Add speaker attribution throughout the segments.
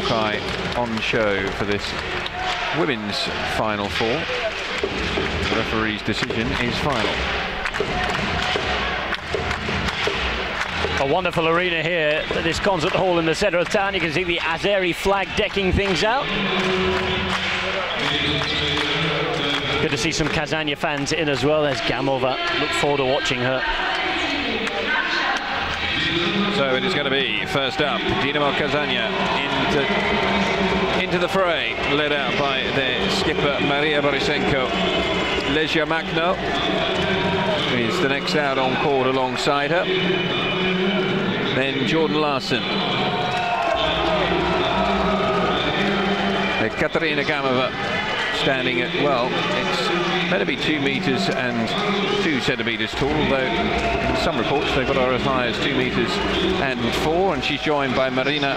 Speaker 1: Hawkeye on show for this women's Final Four. The referee's decision is final.
Speaker 2: A wonderful arena here at this concert hall in the centre of town. You can see the Azeri flag decking things out. Good to see some Kazan fans in as well. There's Gamova. Look forward to watching her.
Speaker 1: So it is going to be first up Dinamo Kazan into the fray, led out by their skipper Maria Borisenko. Lesia Makno is the next out on court alongside her. Then Jordan Larson. Katarina Gamova standing at, well, it's meant to be 2 meters and 2 centimeters tall, although in some reports they've got her as high as 2 meters and 4, and she's joined by Marina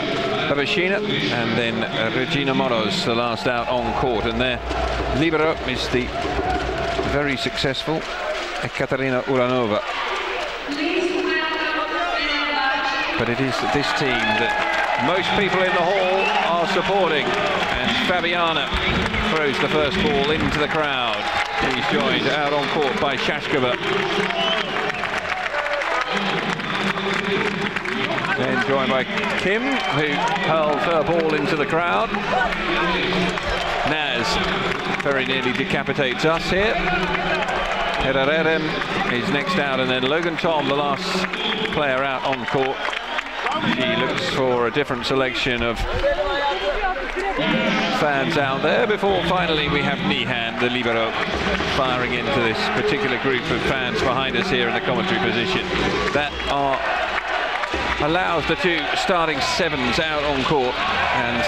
Speaker 1: Rashina and then Regina Moros, the last out on court, and their libero is the very successful Katarina Uranova. But it is this team that most people in the hall are supporting, and Fabiana throws the first ball into the crowd. He's joined out on court by Shashkova. Then joined by Kim, who hurls her ball into the crowd. Naz very nearly decapitates us here. Herrerem is next out, and then Logan Tom, the last player out on court. She looks for a different selection of fans out there before finally we have Nihan, the libero, firing into this particular group of fans behind us here in the commentary position. That allows the 2 starting 7s out on court, and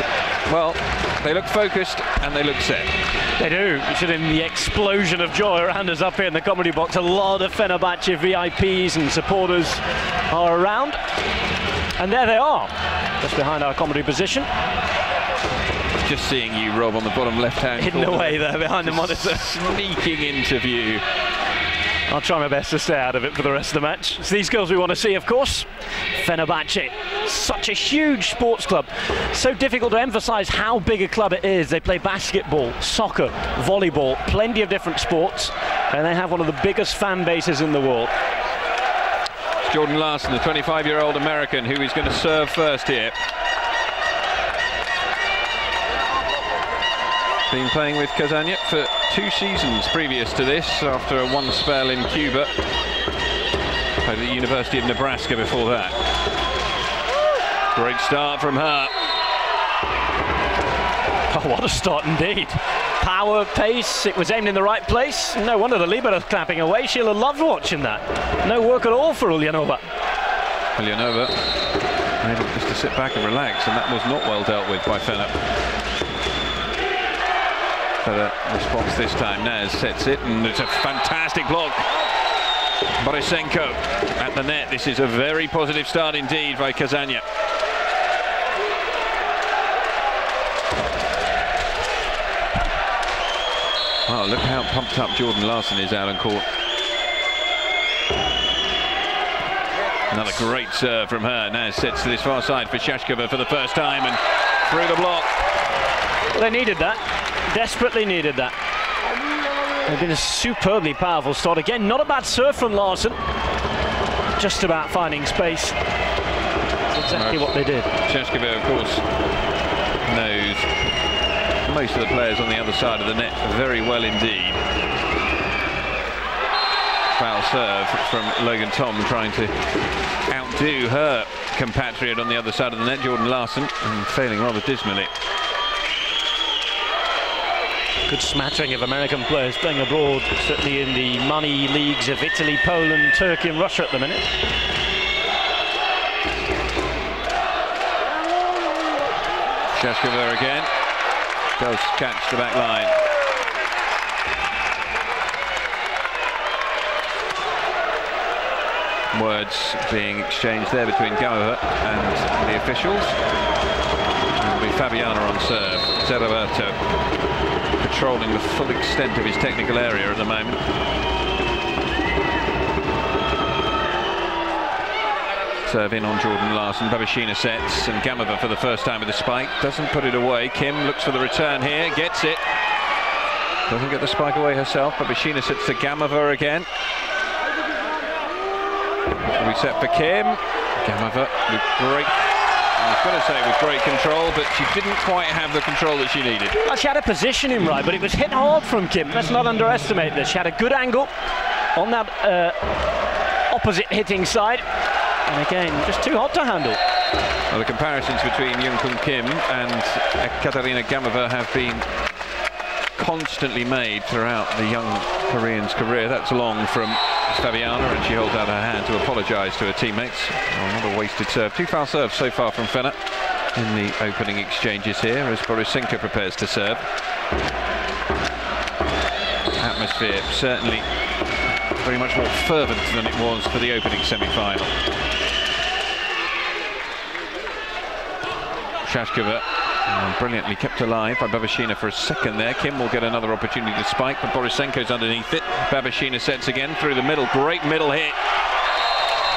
Speaker 1: well, they look focused and they look set.
Speaker 2: They do. You should have the explosion of joy around us up here in the comedy box. A lot of Fenerbahce VIPs and supporters are around. And there they are, just behind our comedy position.
Speaker 1: Just seeing you, Rob, on the bottom left-hand corner.
Speaker 2: Hidden away there behind the monitor.
Speaker 1: Sneaking into view.
Speaker 2: I'll try my best to stay out of it for the rest of the match. It's these girls we want to see, of course. Fenerbahce, such a huge sports club. So difficult to emphasize how big a club it is. They play basketball, soccer, volleyball, plenty of different sports, and they have one of the biggest fan bases in the world.
Speaker 1: Jordan Larson, the 25-year-old American, who is going to serve first here. Been playing with Kazan for 2 seasons previous to this, after a 1 spell in Cuba. Played at the University of Nebraska before that. Great start from her.
Speaker 2: Oh, what a start indeed. Power, pace, it was aimed in the right place. No wonder the libero's clapping away. She'll have loved watching that. No work at all for Ulyanova.
Speaker 1: Ulyanova able just to sit back and relax, and that was not well dealt with by Fener. Better response this time. Naz sets it, and it's a fantastic block. Borisenko at the net. This is a very positive start indeed by Kazan. Oh, look how pumped up Jordan Larson is out on court. Another great serve from her. Naz sets to this far side for Shashkova for the first time, and through the block.
Speaker 2: Well, they needed that. Desperately needed that. It's been a superbly powerful start. Again, not a bad serve from Larson. Just about finding space. That's exactly what they did.
Speaker 1: Shashkova, of course, knows most of the players on the other side of the net very well indeed. Foul serve from Logan Tom, trying to outdo her compatriot on the other side of the net, Jordan Larson, and failing rather dismally.
Speaker 2: Good smattering of American players playing abroad, certainly in the money leagues of Italy, Poland, Turkey and Russia at the minute.
Speaker 1: Shashkova again. Does catch the back line. Words being exchanged there between Gamova and the officials. It'll be Fabiana on serve. Zeraberto patrolling the full extent of his technical area at the moment. Serve in on Jordan Larson. Babashina sets, and Gamova for the first time with the spike. Doesn't put it away. Kim looks for the return here, gets it. Doesn't get the spike away herself. Babashina sets to Gamova again. We set for Kim. Gamova with great, I was going to say with great control, but she didn't quite have the control that she needed.
Speaker 2: Well, she had a positioning right, but it was hit hard from Kim. Let's not underestimate this. She had a good angle on that opposite hitting side. And again, just too hot to handle.
Speaker 1: Well, the comparisons between Youngkun Kim and Katarina Gamova have been constantly made throughout the young Korean's career. That's long from Fabiana, and she holds out her hand to apologise to her teammates. Oh, not a wasted serve. 2 foul serves so far from Fener in the opening exchanges here as Borisenko prepares to serve. Atmosphere certainly very much more fervent than it was for the opening semi-final. Shashkova brilliantly kept alive by Babashina for a second there. Kim will get another opportunity to spike, but Borisenko's underneath it. Babashina sets again through the middle. Great middle hit.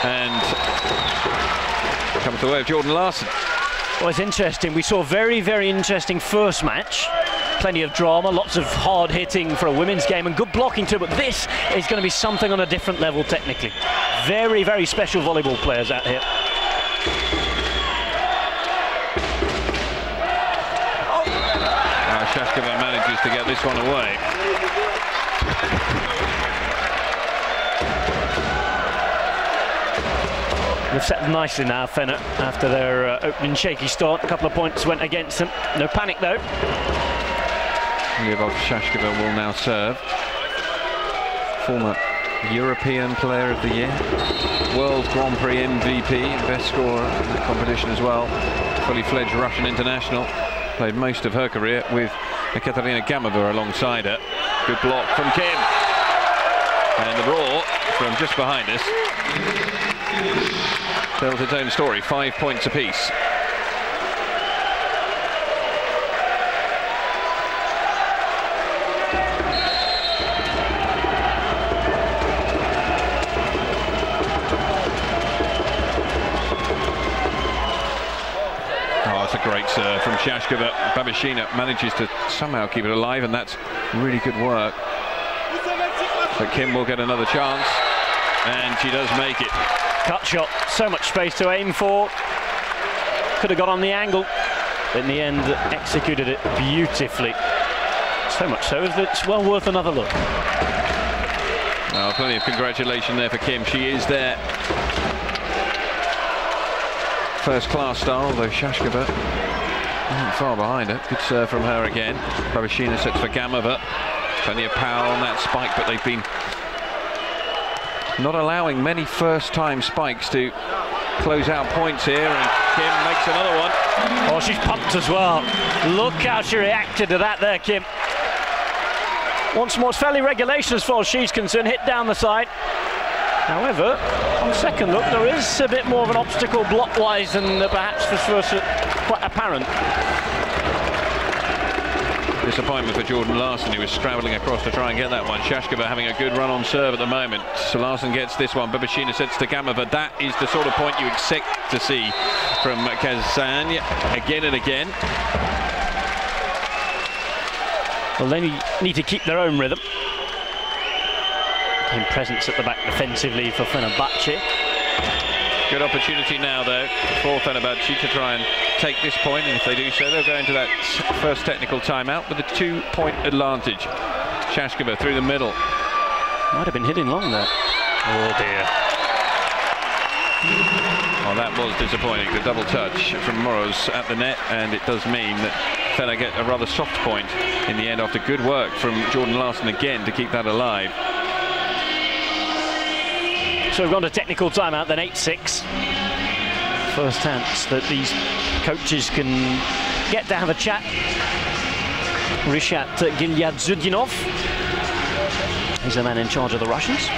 Speaker 1: And comes the way of Jordan Larson.
Speaker 2: Well, it's interesting. We saw a very, very interesting first match. Plenty of drama, lots of hard hitting for a women's game and good blocking too, but this is going to be something on a different level technically. Very, very special volleyball players out here.
Speaker 1: Shashkova manages to get this one away.
Speaker 2: They've set nicely now, Fener, after their opening shaky start. A couple of points went against them. No panic though.
Speaker 1: Lyubov Shashkova will now serve. Former European Player of the Year, World Grand Prix MVP, best scorer in the competition as well. Fully fledged Russian international. Played most of her career with Katarina Gamova alongside her. Good block from Kim. And the roar from just behind us tells its own story. 5 points apiece. Great serve from Shashkova. Babashina manages to somehow keep it alive, and that's really good work. But Kim will get another chance, and she does make it.
Speaker 2: Cut shot, so much space to aim for. Could have got on the angle, but in the end executed it beautifully. So much so that it's well worth another look.
Speaker 1: Well, plenty of congratulation there for Kim. She is there. First class style, although Shashkova isn't far behind her. Good serve from her again. Babashina sets for Gamova. Plenty of power on that spike, but they've been not allowing many first-time spikes to close out points here, and Kim makes another one.
Speaker 2: Oh, she's pumped as well. Look how she reacted to that there, Kim. Once more, it's fairly regulation as far as she's concerned. Hit down the side. However, on second look, there is a bit more of an obstacle block-wise than perhaps was first quite apparent.
Speaker 1: Disappointment for Jordan Larson, who was scrabbling across to try and get that one. Shashkova having a good run on serve at the moment. So Larson gets this one. Babashina sets to Gamova. That is the sort of point you expect to see from Kazan again and again.
Speaker 2: Well, they need to keep their own rhythm. In presence at the back defensively for Fenerbahce.
Speaker 1: Good opportunity now, though, for Fenerbahce to try and take this point, and if they do so, they'll go into that first technical timeout with a 2-point advantage. Shashkova through the middle.
Speaker 2: Might have been hitting long there. Oh dear.
Speaker 1: Well, that was disappointing. The double touch from Moros at the net, and it does mean that Fener get a rather soft point in the end after good work from Jordan Larson again to keep that alive.
Speaker 2: So we've gone to technical timeout, then 8-6. First chance that these coaches can get to have a chat. Rishat Gilyadzudinov, he's the man in charge of the Russians.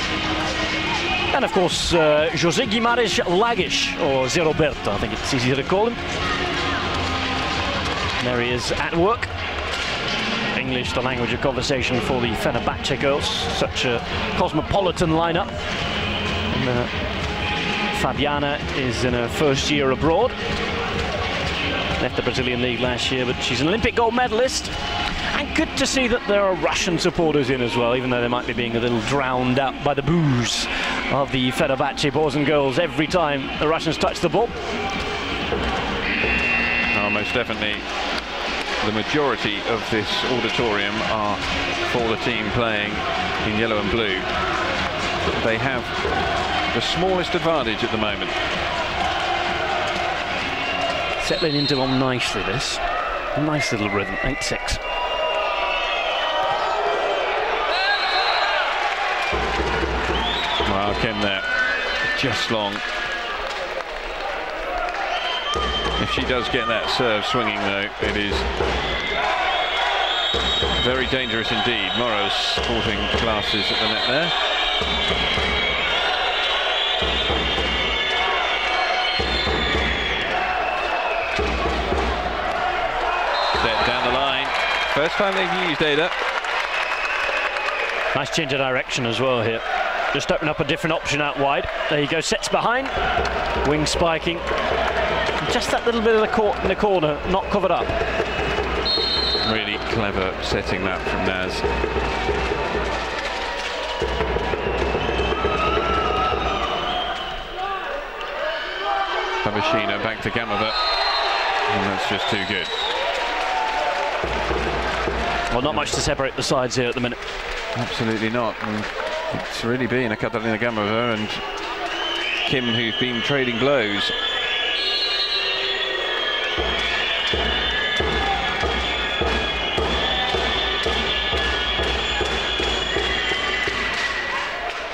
Speaker 2: And of course, Jose Guimaraes Lagish, or Zeroberto, I think it's easier to call him. There he is at work. English, the language of conversation for the Fenerbahce girls. Such a cosmopolitan lineup. Fabiana is in her first year abroad. Left the Brazilian league last year, but she's an Olympic gold medalist. And good to see that there are Russian supporters in as well, even though they might be being a little drowned out by the boos of the Fenerbahce boys and girls every time the Russians touch the ball.
Speaker 1: Oh, most definitely. The majority of this auditorium are for the team playing in yellow and blue. They have the smallest advantage at the moment.
Speaker 2: Settling into them nicely, this. Nice little rhythm, 8-6.
Speaker 1: Wow, Kim there, just long. If she does get that serve swinging though, it is very dangerous indeed. Morrow's sporting glasses at the net there. Set down the line. First time they've used Ada.
Speaker 2: Nice change of direction as well here. Just open up a different option out wide. There you go, sets behind. Wing spiking. Just that little bit of the court in the corner, not covered up.
Speaker 1: Really clever setting that from Naz. Babashina back to Gamova. And that's just too good.
Speaker 2: Well, not much to separate the sides here at the minute.
Speaker 1: Absolutely not. And it's really been a Katarina Gamova and Kim who've been trading blows.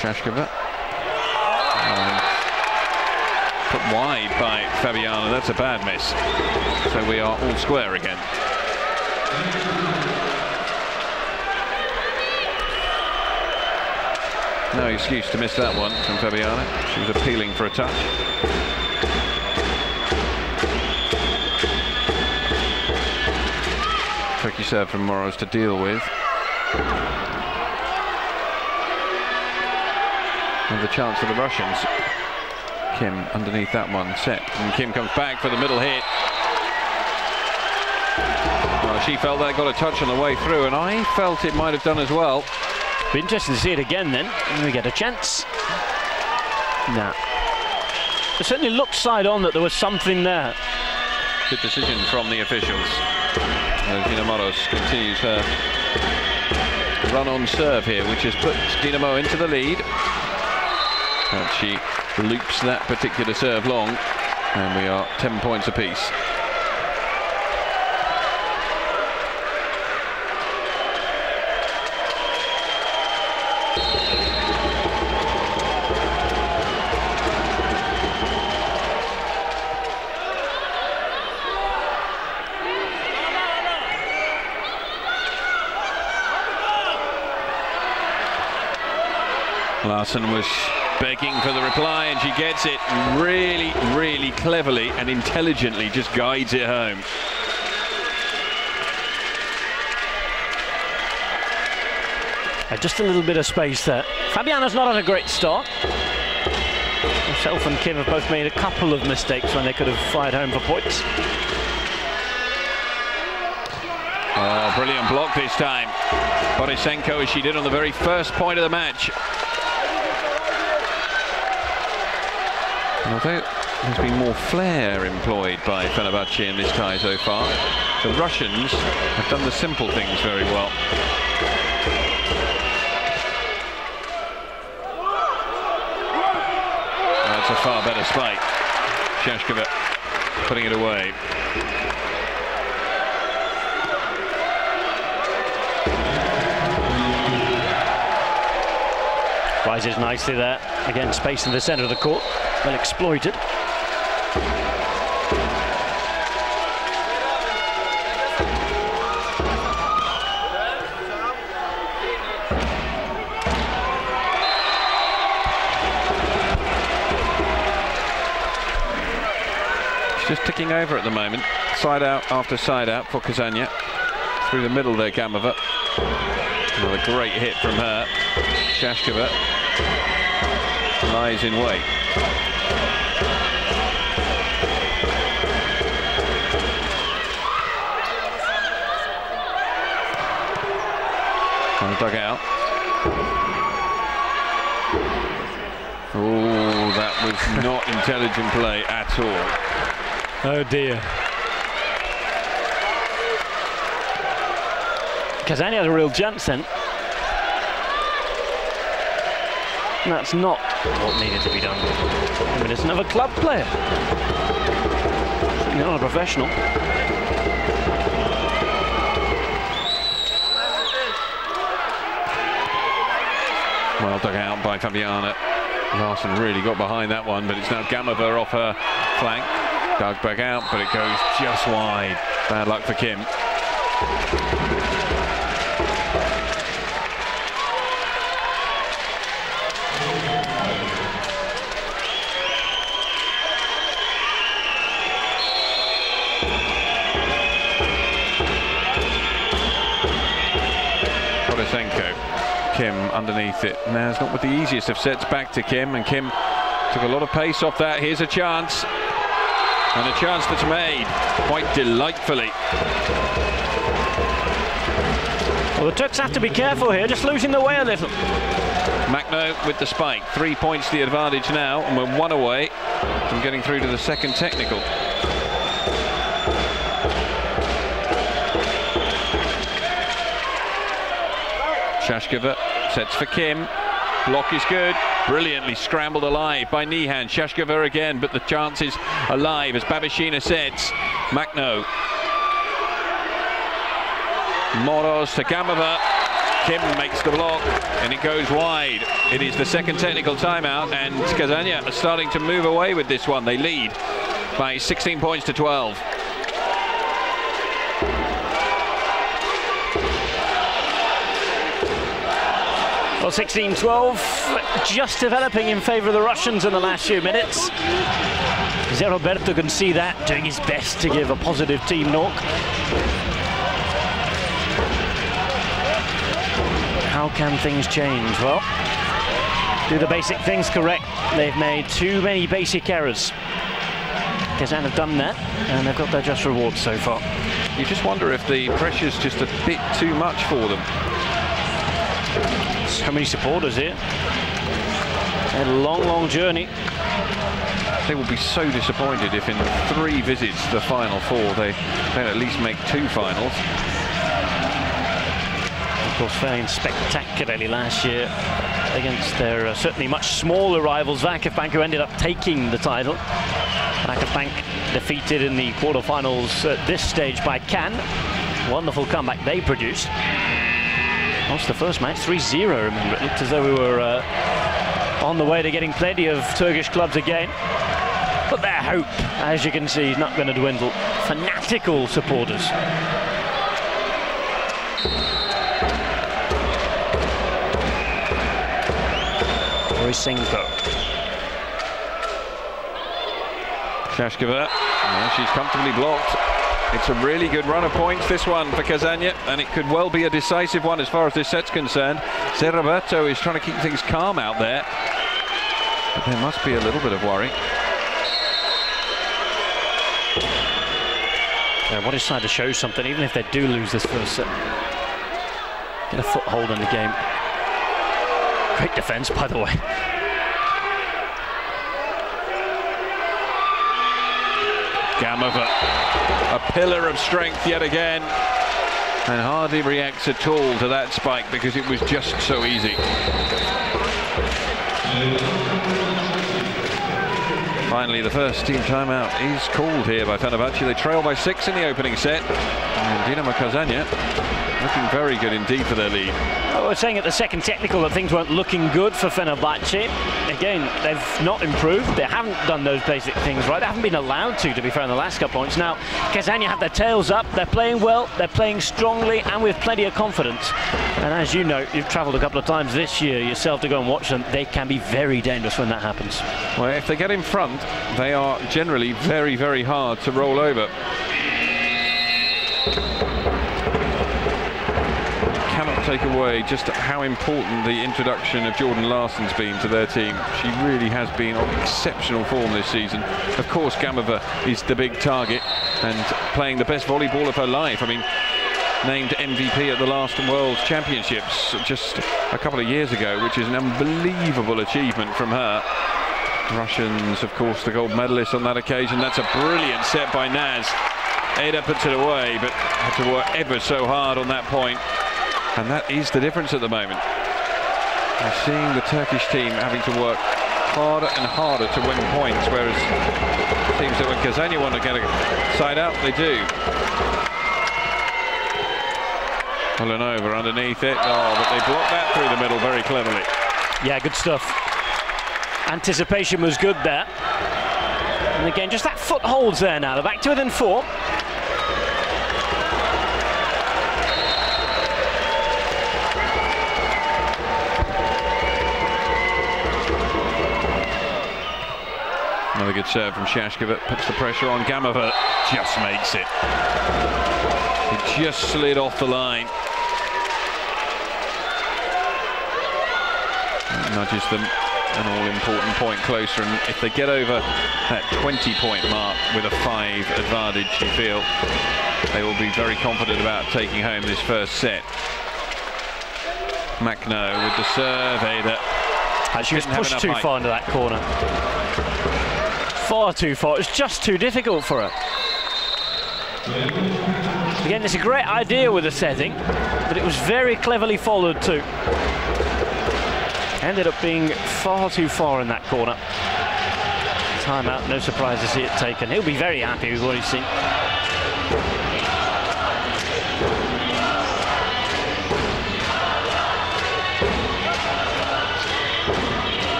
Speaker 1: Shashkova. Put wide by Fabiana. That's a bad miss. So we are all square again. No excuse to miss that one from Fabiana. She was appealing for a touch. Tricky serve from Moros to deal with. And the chance for the Russians. Kim underneath that one, set. And Kim comes back for the middle hit. Well, she felt that got a touch on the way through, and I felt it might have done as well.
Speaker 2: Be interesting to see it again then, when we get a chance. Nah. It certainly looked side on that there was something there.
Speaker 1: Good decision from the officials. Dina Moros continues her run on serve here, which has put Dinamo into the lead. And she loops that particular serve long, and we are 10 points apiece. Larson was begging for the reply, and she gets it really, really cleverly and intelligently, just guides it home.
Speaker 2: Just a little bit of space there. Fabiana's not had a great start. Herself and Kim have both made a couple of mistakes when they could have fired home for points.
Speaker 1: Oh, brilliant block this time. Borisenko, as she did on the very first point of the match. Although there's been more flair employed by Fenerbahce in this tie so far, the Russians have done the simple things very well. That's a far better spike. Shashkova putting it away.
Speaker 2: Rises nicely there. Again, space in the centre of the court. Well exploited.
Speaker 1: She's just ticking over at the moment. Side out after side out for Kazan. Through the middle there, Gamova. Another great hit from her. Shashkova lies in wait. dugout. Oh, that was not intelligent play at all.
Speaker 2: Oh dear. Kazan had a real chance then. That's not what needed to be done. I mean, it's another club player. You're not a professional.
Speaker 1: Well dug out by Fabiana. Larson really got behind that one, but it's now Gamova off her flank. Dug back out, but it goes just wide. Bad luck for Kim. Kim underneath it. Now it's not with the easiest of sets back to Kim, and Kim took a lot of pace off that. Here's a chance, and a chance that's made quite delightfully.
Speaker 2: Well, the Turks have to be careful here, just losing the way a little.
Speaker 1: Makno with the spike. 3 points the advantage now, and we're 1 away from getting through to the second technical. Shashkova sets for Kim. Block is good. Brilliantly scrambled alive by Nihan. Shashkova again, but the chance is alive as Babashina sets. Makno. Moros to Gamova. Kim makes the block, and it goes wide. It is the second technical timeout, and Kazania are starting to move away with this one. They lead by 16 points to 12.
Speaker 2: Well, 16-12, just developing in favour of the Russians in the last few minutes. Roberto can see that, doing his best to give a positive team knock. How can things change? Well, do the basic things correct. They've made too many basic errors. Kazan have done that, and they've got their just reward so far.
Speaker 1: You just wonder if the pressure's just a bit too much for them.
Speaker 2: So many supporters here. A long, long journey.
Speaker 1: They will be so disappointed if in 3 visits to the Final Four they don't at least make 2 finals.
Speaker 2: Of course, failing spectacularly last year against their certainly much smaller rivals, Vakif, who ended up taking the title. Vakif defeated in the quarterfinals at this stage by Cannes. Wonderful comeback they produced. Lost the first match 3-0, remember. It looked as though we were on the way to getting plenty of Turkish clubs again. But their hope, as you can see, is not going to dwindle. Fanatical supporters. Rysenko.
Speaker 1: Shashkova, well, she's comfortably blocked. It's a really good run of points, this one, for Kazania, and it could well be a decisive one as far as this set's concerned. Roberto is trying to keep things calm out there, but there must be a little bit of worry.
Speaker 2: Yeah, what is trying to show something, even if they do lose this first set. Get a foothold in the game. Great defense, by the way.
Speaker 1: Gamova, a pillar of strength yet again, and hardly reacts at all to that spike because it was just so easy. Finally, the first team timeout is called here by Fenerbahce. They trail by 6 in the opening set, and Dinamo Kazania looking very good indeed for their lead.
Speaker 2: I was saying at the second technical that things weren't looking good for Fenerbahce. Again, they've not improved. They haven't done those basic things right. They haven't been allowed to be fair, in the last couple points. Now, Kazania have their tails up. They're playing well. They're playing strongly and with plenty of confidence. And as you know, you've travelled a couple of times this year yourself to go and watch them. They can be very dangerous when that happens.
Speaker 1: Well, if they get in front, they are generally very, very hard to roll over. Cannot take away just how important the introduction of Jordan Larson's been to their team. She really has been on exceptional form this season. Of course, Gamova is the big target and playing the best volleyball of her life. I mean, named MVP at the last World Championships just a couple of years ago, which is an unbelievable achievement from her. Russians, of course, the gold medalist on that occasion. That's a brilliant set by Naz. Ada puts it away, but had to work ever so hard on that point. And that is the difference at the moment. We're seeing the Turkish team having to work harder and harder to win points, whereas teams that when Kazan want to get a side out, they do. Pulling over underneath it. Oh, but they blocked that through the middle very cleverly.
Speaker 2: Yeah, good stuff. Anticipation was good there. And again, just that foot holds there now. They're back to within 4.
Speaker 1: Another good serve from Shashkova, puts the pressure on. Gamova just makes it. It just slid off the line. It nudges them an all-important point closer, and if they get over that 20-point mark with a 5 advantage, you feel they will be very confident about taking home this first set. Macno with the serve, Ada.
Speaker 2: She was pushed too far into that corner. Far too far. It's just too difficult for her. Again, it's a great idea with the setting, but it was very cleverly followed too. Ended up being far too far in that corner. Timeout, no surprise to see it taken. He'll be very happy with what he's seen.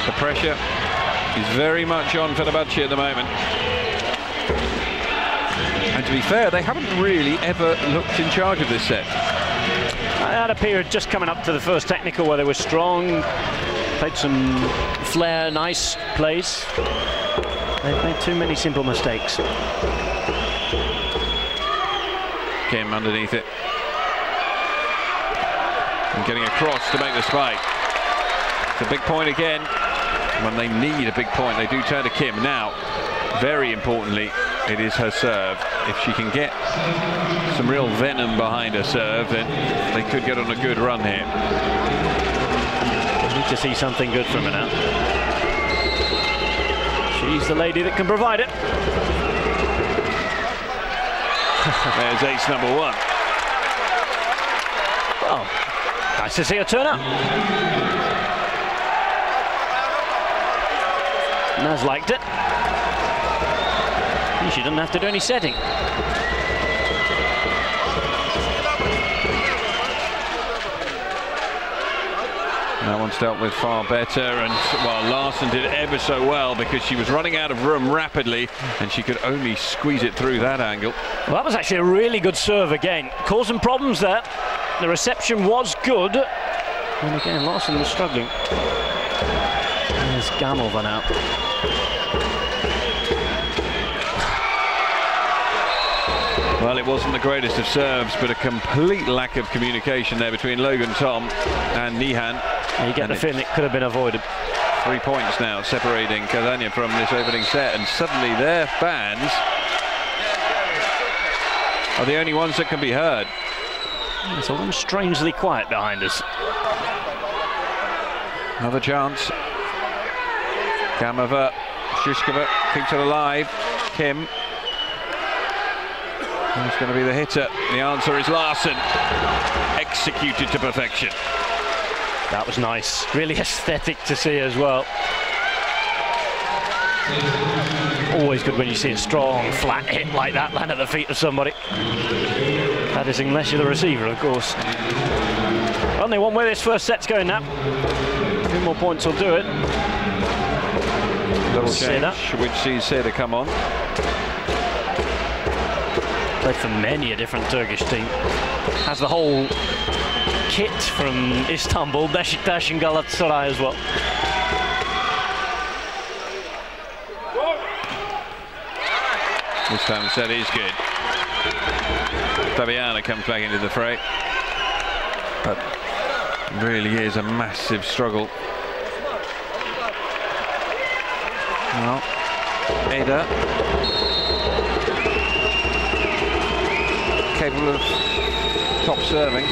Speaker 1: The pressure is very much on Fenerbahce at the moment. And to be fair, they haven't really ever looked in charge of this set.
Speaker 2: I had a period just coming up to the first technical where they were strong, played some flair, nice plays. They've made too many simple mistakes.
Speaker 1: Kim underneath it. And getting across to make the spike. It's a big point again. When they need a big point, they do turn to Kim. Now, very importantly, it is her serve. If she can get some real venom behind her serve, then they could get on a good run here.
Speaker 2: Need to see something good from her now. She's the lady that can provide it.
Speaker 1: There's ace number 1.
Speaker 2: Oh, nice to see her turn up. Naz liked it. She doesn't have to do any setting.
Speaker 1: That one's dealt with far better, and well, Larsen did ever so well because she was running out of room rapidly and she could only squeeze it through that angle.
Speaker 2: Well, that was actually a really good serve again. Caused some problems there. The reception was good. And again, Larsen was struggling. There's Gamova now.
Speaker 1: Well, it wasn't the greatest of serves, but a complete lack of communication there between Logan Tom and Nihan.
Speaker 2: You get the feeling it could have been avoided.
Speaker 1: 3 points now separating Kazan from this opening set, and suddenly their fans are the only ones that can be heard.
Speaker 2: It's all strangely quiet behind us.
Speaker 1: Another chance. Gamova, Shishkova keeps it alive. Kim. Who's going to be the hitter? The answer is Larsen. Executed to perfection.
Speaker 2: That was nice. Really aesthetic to see as well. Always good when you see a strong, flat hit like that land at the feet of somebody. That is unless you're the receiver, of course. Only one way this first set's going now. 2 more points will do it.
Speaker 1: Double change, which sees Seda come on.
Speaker 2: Played for many a different Turkish team. Has the whole kit from Istanbul, Beşiktaş and Galatasaray as well.
Speaker 1: This time the set is good. Fabiana comes back into the fray. But Really is a massive struggle. Well, Ada capable of top serving.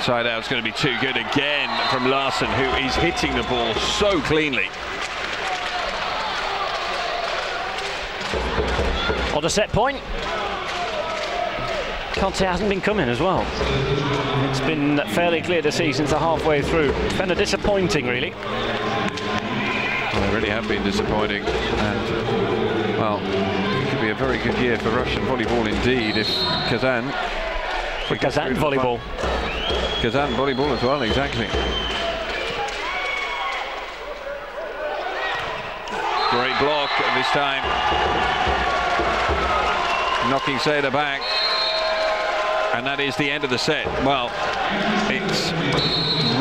Speaker 1: Side out's going to be too good again from Larsen, who is hitting the ball so cleanly.
Speaker 2: On a set point. Can't say it hasn't been coming as well. It's been fairly clear to see since the halfway through. It's been disappointing, really.
Speaker 1: Well, they really have been disappointing, and well, it could be a very good year for Russian volleyball indeed if Kazan.
Speaker 2: For Kazan volleyball.
Speaker 1: Kazan volleyball as well, exactly. Great block this time. Knocking Seda back. And that is the end of the set. Well, it's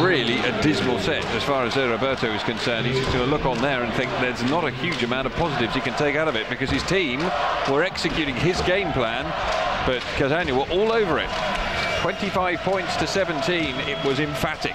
Speaker 1: really a dismal set as far as Roberto is concerned. He's going to look on there and think there's not a huge amount of positives he can take out of it, because his team were executing his game plan, but Kazan were all over it. 25 points to 17. It was emphatic.